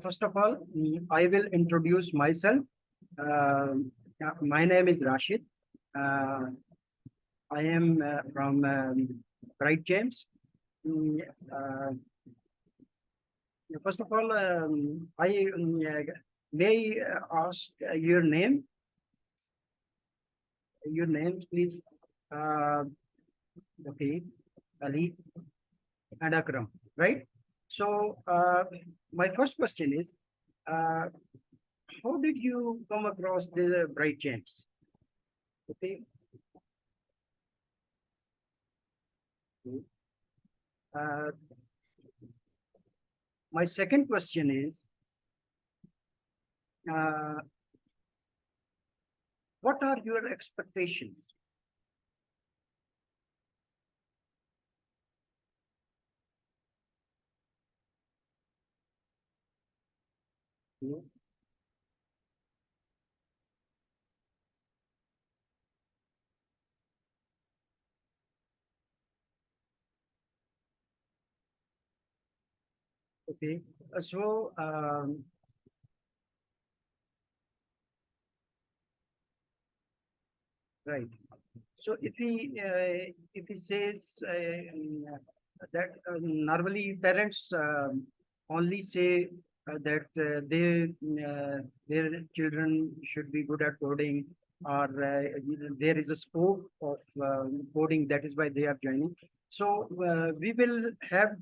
First of all, I will introduce myself. My name is Rashid. Uh, I am from BrightSchamps. Mm, uh, First of all, may ask your name, please. Uh, okay, Ali and Akram, right? So, my first question is, uh, how did you come across the BrightSchamps? Okay. Uh, my second question is, uh, what are your expectations? You Okay. So, right. So if he says that normally parents only say that their children should be good at coding, or there is a scope of coding, that is why they are joining. So we will have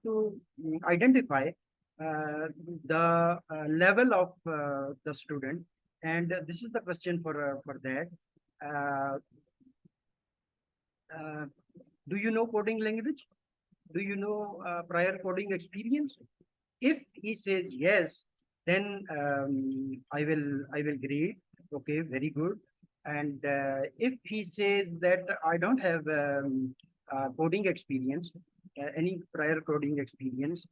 to identify the level of the student, and this is the question for that. Uh, uh, do you know coding language? Do you know prior coding experience? If he says yes, then I will grade. Okay, very good. And if he says that I don't have coding experience, any prior coding experience,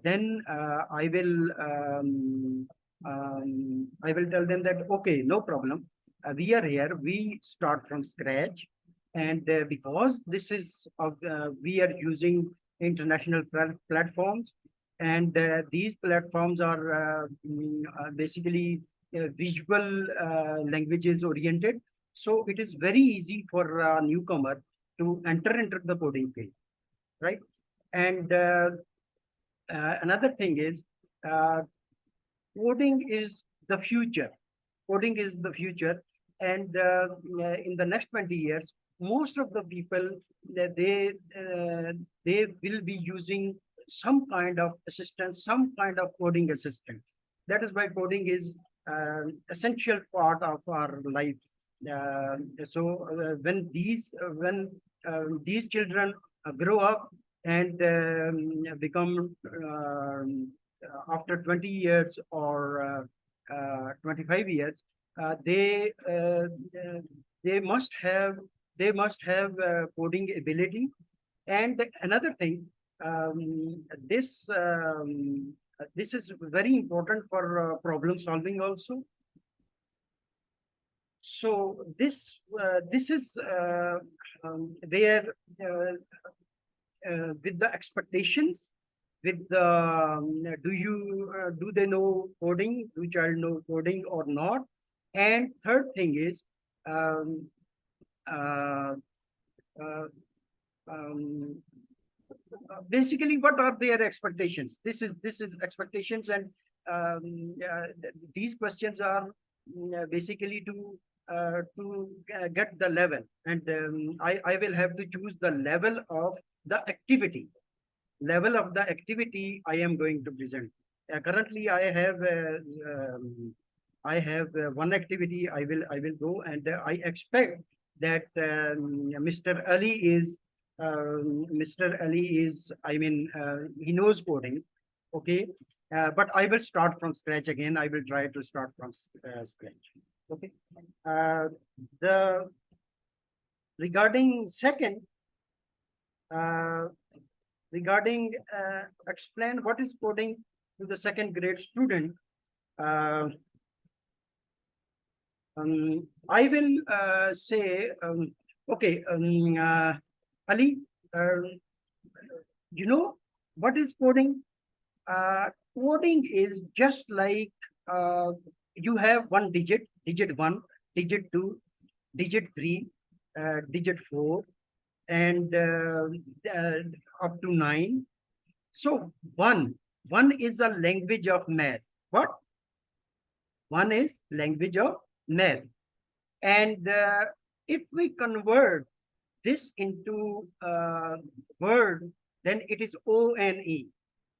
then I will tell them that okay, no problem. We are here. We start from scratch, and because this is we are using international platforms, and these platforms are basically visual languages oriented. So it is very easy for a newcomer to enter into the coding field, right? And another thing is, uh, coding is the future. Coding is the future, and in the next 20 years, most of the people they will be using some kind of assistance, some kind of coding assistant. That is why coding is essential part of our life. When these children grow up and become after 20 years or 25 years, uh, they uh, uh, they must have coding ability. And another thing, this is very important for problem solving also. So this is where with the expectations, with the do they know coding, do child know coding or not. And third thing is, um, uh, uh, um, basically what are their expectations. This is expectations, and these questions are basically to get the level, and I will have to choose the level of the activity. I am going to present. Currently, I have one activity. I will go, and I expect that Mr. Ali is, I mean, he knows coding. Okay, but I will start from scratch again. I will try to start from scratch. Okay. Uh, the regarding second, uh, regarding explain what is coding to the second grade student. Uh, I will say, okay, Ali, uh, you know what is coding? Coding is just like you have one digit, digit one, digit two, digit three, digit four, and uh, up to nine. So one is a language of math. What? One is language of math. And if we convert this into word, then it is ONE.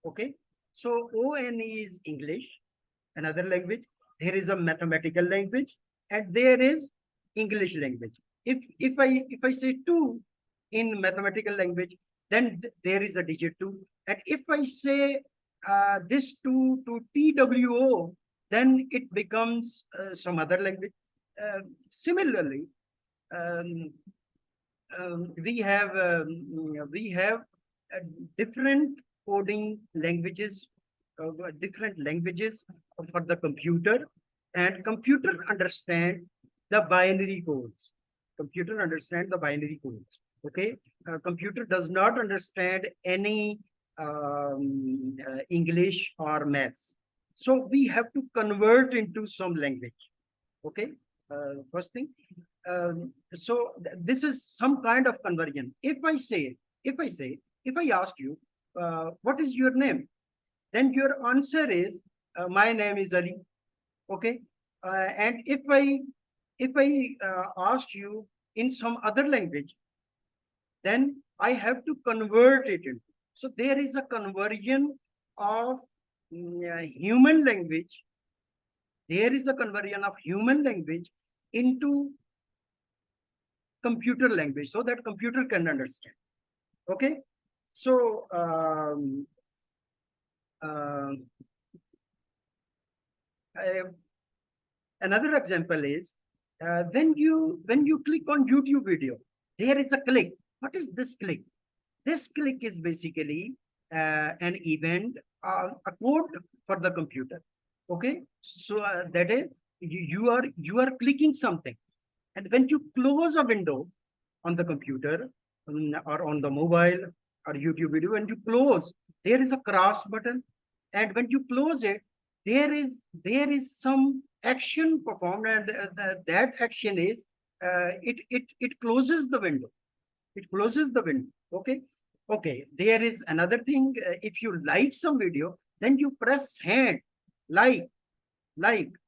Okay. So ONE is English, another language. There is a mathematical language, and there is English language. If I say two in mathematical language, then there is a digit two. And if I say this two to TWO, then it becomes some other language. Similarly, um, we have uh, different coding languages, different languages for the computer, and computer understand the binary codes. Computer understand the binary codes. Okay, computer does not understand any English or maths. So we have to convert into some language. Okay, first thing. So this is some kind of conversion. If I ask you, what is your name? Then your answer is, my name is Ali. Okay. And if I ask you in some other language, then I have to convert it into. So there is a conversion of human language. There is a conversion of human language into computer language so that computer can understand. Okay. So uh, I, another example is when you click on YouTube video, there is a click. What is this click? This click is basically an event, a code for the computer. Okay, so that is you are clicking something, and when you close a window on the computer, or on the mobile or YouTube video, when you close, there is a cross button, and when you close it, there is some action performed, and that action is it closes the window. It closes the window. Okay. Okay. There is another thing. If you like some video, then you press hand, like,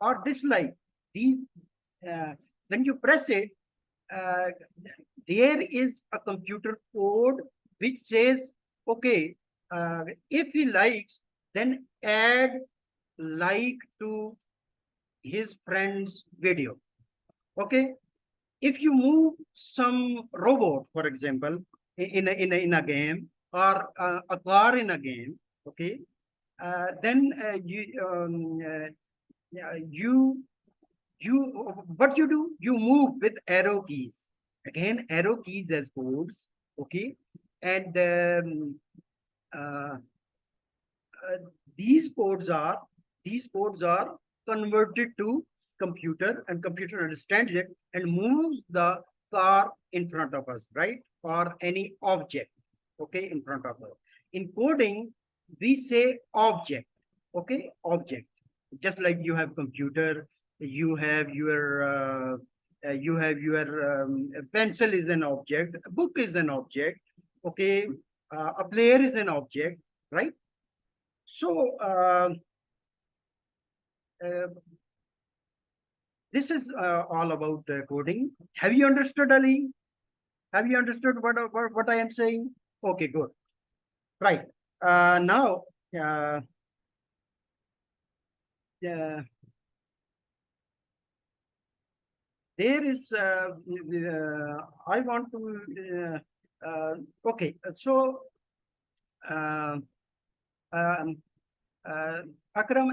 or dislike. These when you press it, uh, there is a computer code which says, okay, if he likes, then add like to his friend's video. Okay. If you move some robot, for example, in a game, or a car in a game, okay, then yeah, you what you do, you move with arrow keys. Again, arrow keys as codes. Okay. And uh, uh, these codes are these codes are converted to computer, and computer understands it and moves the car in front of us, right? Or any object, okay, in front of us. In coding, we say object. Okay, object. Just like you have computer, you have your pencil is an object, a book is an object. Okay. A player is an object, right? So uh, this is all about coding. Have you understood, Ali? Have you understood what I am saying? Okay, good. Right. Now, uh, uh, there is, I want to, okay, so, uh, um, uh, Akram,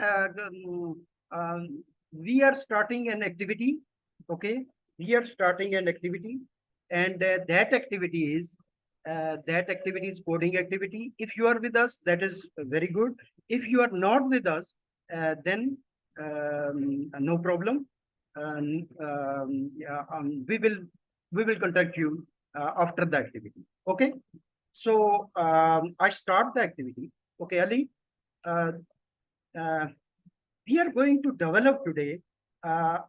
we are starting an activity. Okay, we are starting an activity, and that activity is coding activity. If you are with us, that is very good. If you are not with us, then no problem. Yeah, we will contact you after the activity. Okay. So I start the activity. Okay, Ali. uh, uh, we are going to develop today. Uh,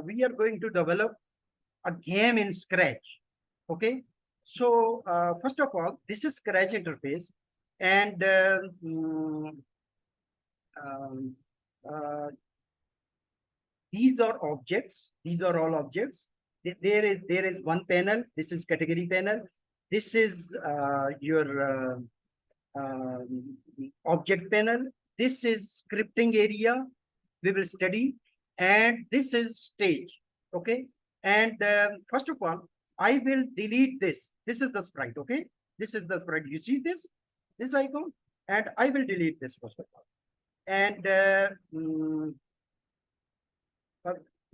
we are going to develop a game in Scratch. Okay. So first of all, this is Scratch interface, and um, uh, these are objects. These are all objects. There is one panel. This is category panel. This is your object panel. This is scripting area we will study, and this is stage. Okay. And first of all, I will delete this. This is the sprite. Okay. This is the sprite. You see this icon, and I will delete this first of all. And uh,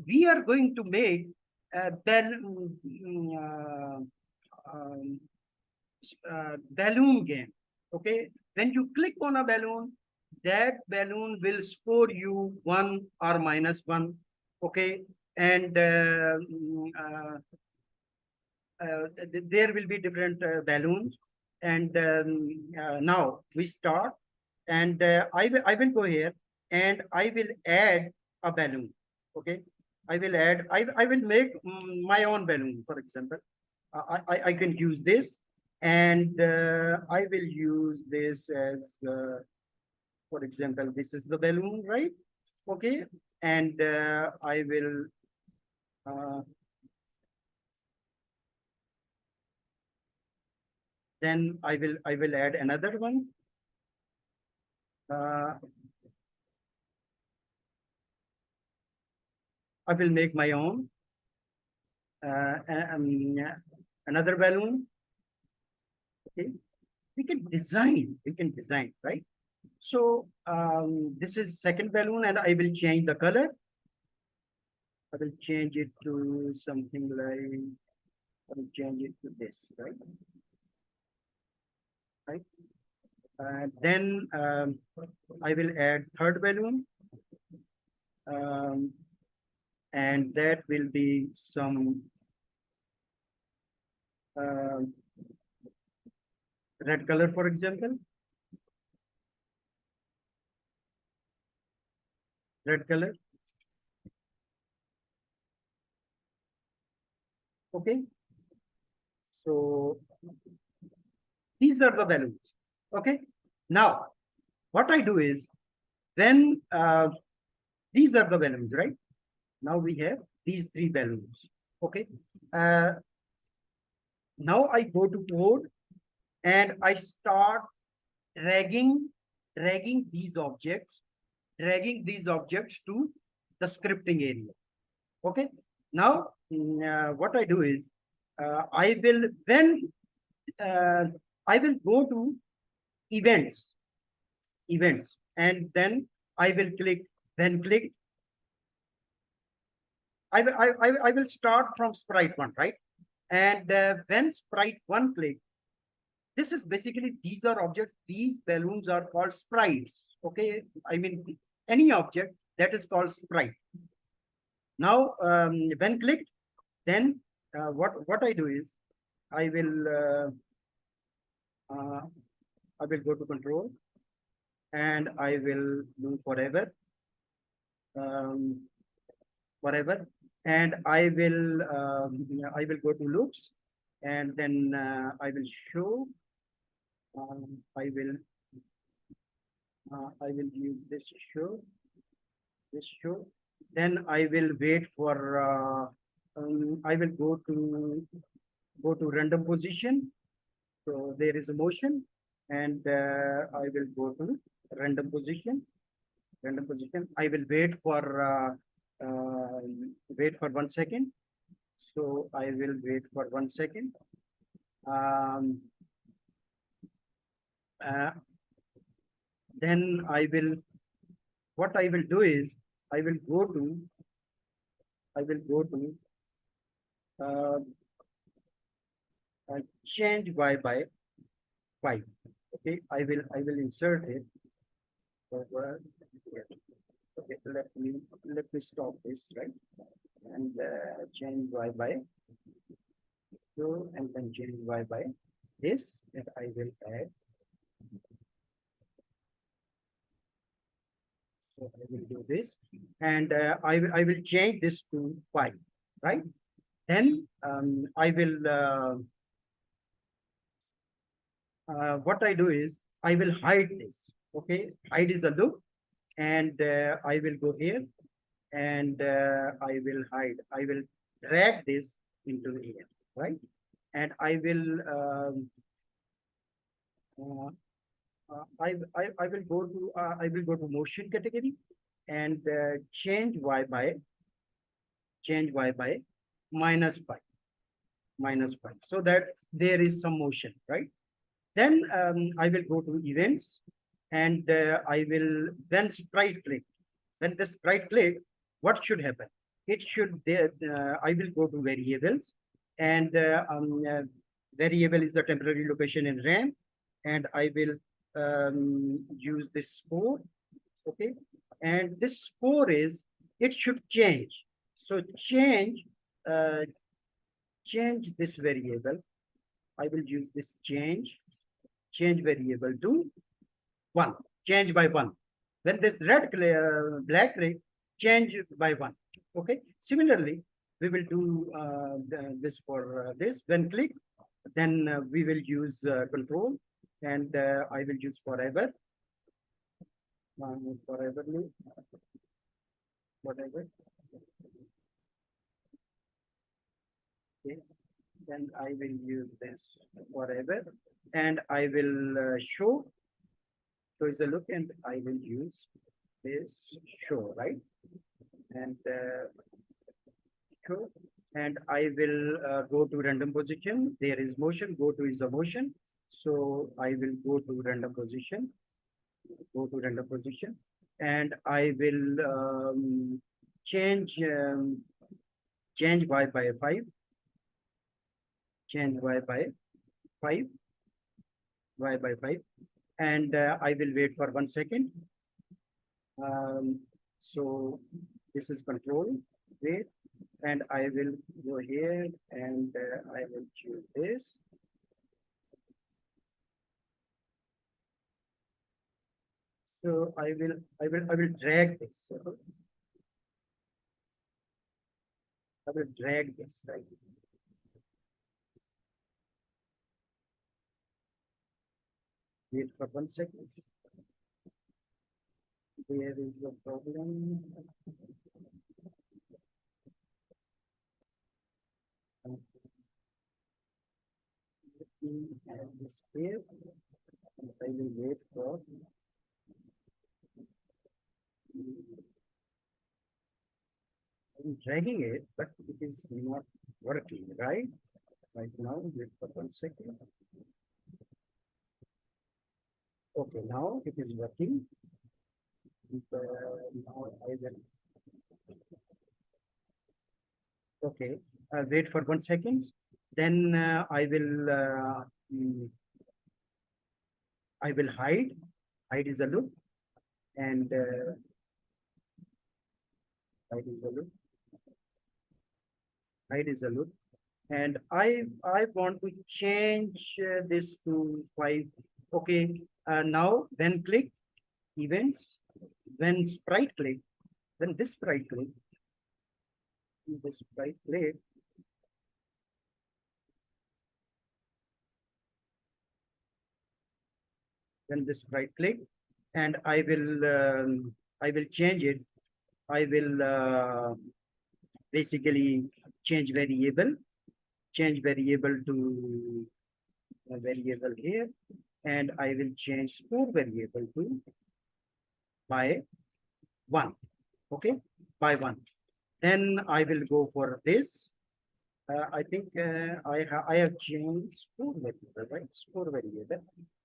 we are going to make um, balloon game. Okay, when you click on a balloon, that balloon will score you 1 or -1. Okay, and there will be different balloons. And now we start, and I will go here, and I will add a balloon. Okay, I will make my own balloon, for example. I can use this, and I will use this as for example, this is the balloon, right? Okay, and I will uh, then I will add another one. uh, I will make my own yeah, another balloon. Okay, we can design, right? So this is second balloon, and I will change the color. I will change it to something like, I will change it to this, right? Right. Then I will add third balloon, um, and that will be some uh, red color, for example, red color. Okay. So these are the balloons. Okay. Now, what I do is, when these are the balloons, right? Now we have these three balloons. Okay. Uh, Now I go to code, and I start dragging, dragging these objects, dragging these objects to the scripting area. Okay. Now, what I do is, I will when I will go to events, and then I will click. Then click. I will start from sprite one, right? And when sprite one click, this is basically, these are objects. These balloons are called sprites. Okay, I mean any object that is called sprite. Now, when clicked, then what I do is, I will uh, I will go to control, and I will do forever, um, forever, and I will go to loops, and then I will show. I will use this show, this show. Then I will wait for. I will go to random position. So there is a motion, and I will go to random position. Random position. I will wait for 1 second. So I will wait for 1 second. Um, uh, then what I will do is, I will go to, I will go to uh, change y by 5. Okay, I will insert it. Over here. Okay, let me stop this, right? And change y by 2, and then change y by this, and I will add So I will do this, and I will change this to 5, right? Then I will what I do is I will hide this. Okay, hide is a loop, and I will go here, and I will hide. I will drag this into here, right? And I will uh, I will go to motion category, and change y by -5, -5, so that there is some motion, right? Then I will go to events, and I will then right click. When this right click, what should happen? It should there. I will go to variables, and variable is the temporary location in RAM, and I will use this score. Okay, and this score is, it should change. So uh, change this variable. I will use this change variable to 1, change by 1. When this black ray, change by 1. Okay. Similarly, we will do this for this. When click, then we will use control, and I will use forever loop, whatever. Okay. Then I will use this forever, and I will show is a look, and I will use this show, right? And show, and I will go to random position. There is motion. Go to is a motion. So I will go to random position. Go to random position, and I will change change y by 5. Change y by 5. Y by 5, and I will wait for 1 second. So this is control. Wait, and I will go here, and I will choose this. So I will drag this. I will drag this, right? Wait for 1 second. There is a problem. Let me add this here, and I will wait for. I'm dragging it, but it is not working, right? Right now, wait for 1 second. Okay, now it is working. Now I will. Okay, wait for 1 second. Then I will hide. Hide is a loop, and hide is a loop. Hide is a loop, and I want to change this to 5. Okay, now when click events, when sprite click, when this sprite click, this sprite click, then this right click, and I will change it. I will basically change variable to a variable here, and I will change score variable to by 1. Okay, by 1. Then I will go for this. I think I have changed score variable, right? Score variable,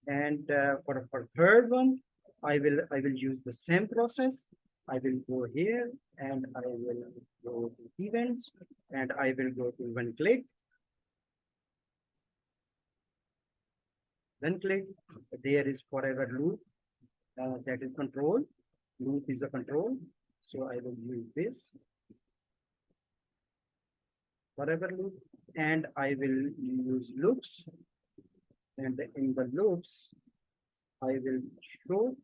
and for third one, I will use the same process. I will go here, and I will go to events, and I will go to one click. Then click. There is forever loop. That is control. Loop is a control. So I will use this forever loop, and I will use loops. And in the loops, I will show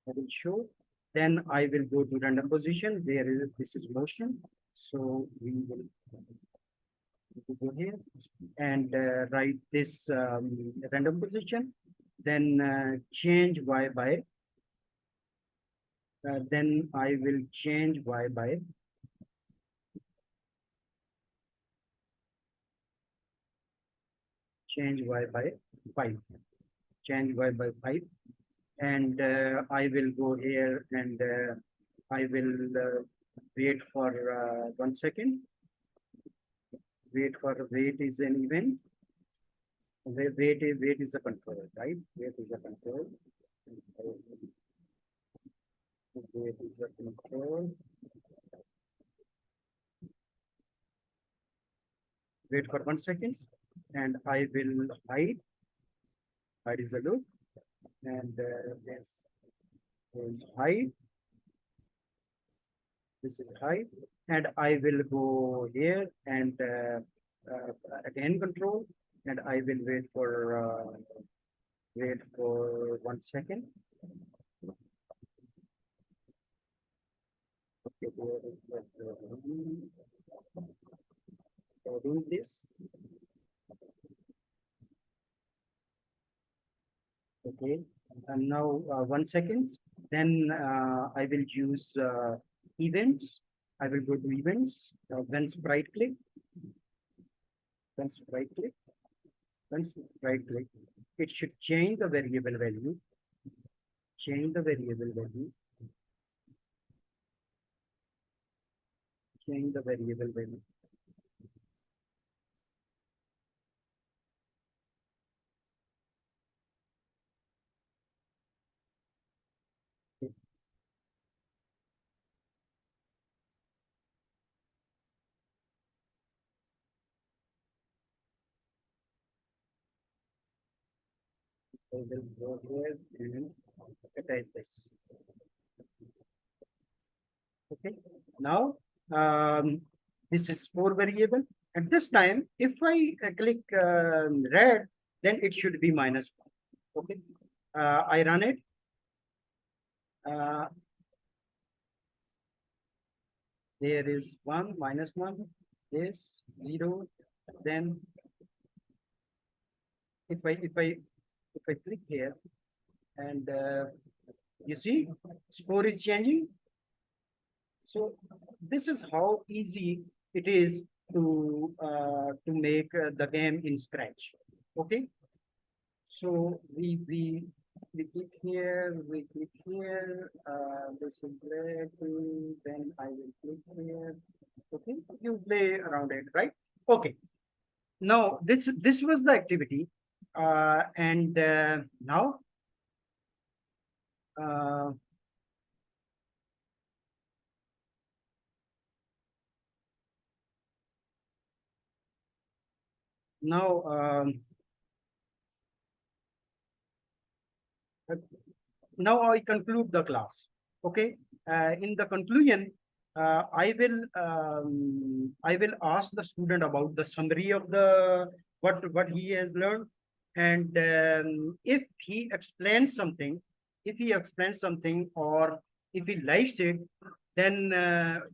I will show. Then I will go to random position. There is this is motion. So we will go here and write this random position. Then change y by. Then I will change y by change y by 5. Change y by 5. And I will go here and I will wait for 1 second. Wait is an event. Wait is a control, right? Wait is a control. Wait is a control. Wait for 1 second, and I will hide. Hide is a loop, and this is hide. This is hide, and I will go here and again control, and I will wait for 1 second. Okay, doing this. Okay, and now 1 second. Then I will use events. I will go to events. Once right click. Once right click. Once right click. It should change the variable value. Change the variable value. Change the variable value. I will go here and attach this. Okay. Now, this is 4 variable. At this time, if I click red, then it should be -1. Okay. I run it. Uh, there is 1, -1, this 0. Then if I click here and you see score is changing. So this is how easy it is to make the game in Scratch. Okay. So we click here, we click here. This is red. Then I will click here. Okay, you play around it, right? Okay. Now this was the activity, and now. Uh, now now I conclude the class. Okay. In the conclusion, I will ask the student about the summary of the what he has learned, and if he explains something, or if he likes it, then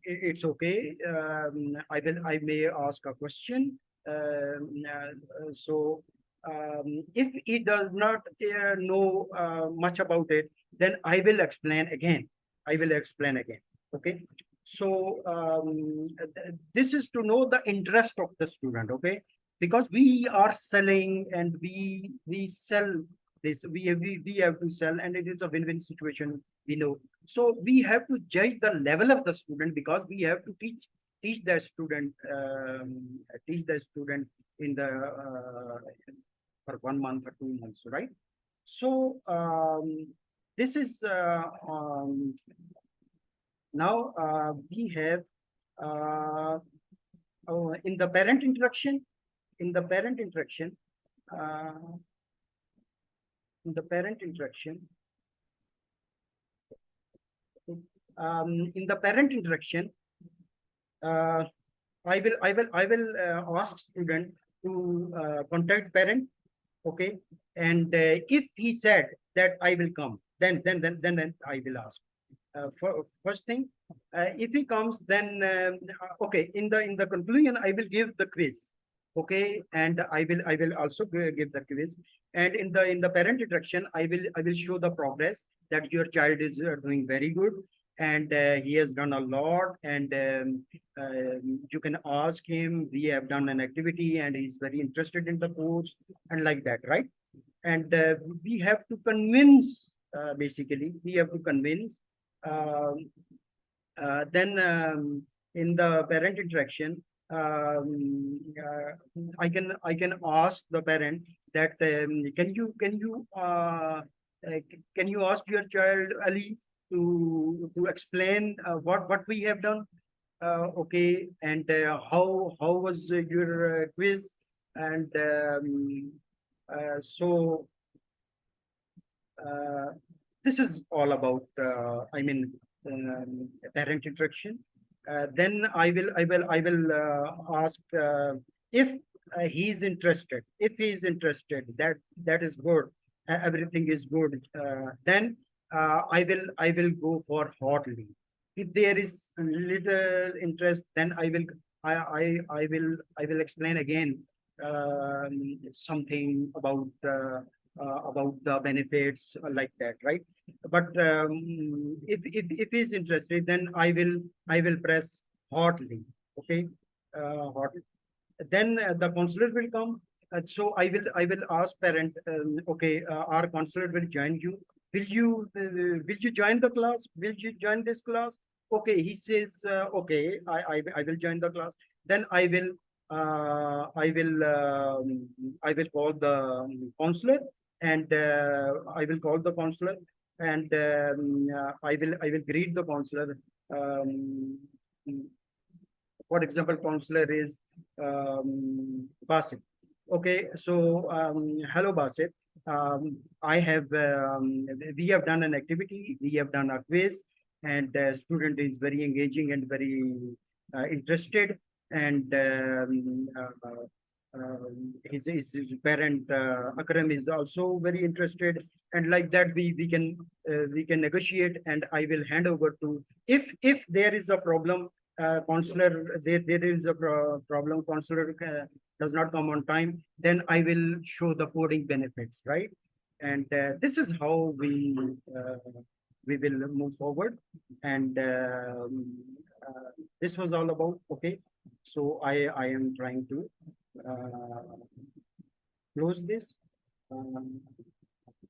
it's okay. I may ask a question. So if he does not know much about it, then I will explain again. I will explain again. Okay. So this is to know the interest of the student. Okay, because we are selling and we sell this. We have to sell, and it is a win-win situation. We know. So we have to judge the level of the student, because we have to teach the student in the for 1 month or 2 months, right? So this is now we have uh, in the parent interaction. In the parent interaction, uh, in the parent interaction, in the parent interaction, uh, I will ask student to contact parent. Okay, and if he said that I will come, then I will ask. First thing, if he comes, then okay. In the conclusion, I will give the quiz. Okay, and I will also give the quiz. And in the parent interaction, I will show the progress that your child is doing very good, and he has done a lot. And you can ask him. We have done an activity, and he's very interested in the course, and like that, right? And we have to convince. Basically, we have to convince. um, then in the parent interaction, I can ask the parent that can you ask your child Ali to explain what we have done. Okay, and how was your quiz? And so uh, this is all about, parent interaction. Then I will ask if he's interested. If he's interested, that is good. Everything is good. Then I will go for hotly. If there is little interest, then I will explain again something about the benefits, like that, right? But if he's interested, then I will press hotly. Okay, hotly. Then the counselor will come. So I will ask parent. Okay, our counselor will join you. Will you join the class? Will you join this class? Okay, he says okay. I will join the class. Then I will call the counselor, and and I will greet the counselor. Um, for example, counselor is Basit. Okay, so hello Basit. We have done an activity, we have done a quiz, and the student is very engaging and very interested, and his parent Akram is also very interested, and like that we can negotiate, and I will hand over to, if there is a problem, counselor, there is a problem, counselor does not come on time, then I will show the coding benefits, right? And this is how we will move forward. And this was all about. Okay, so I am trying to uh, close this. Um,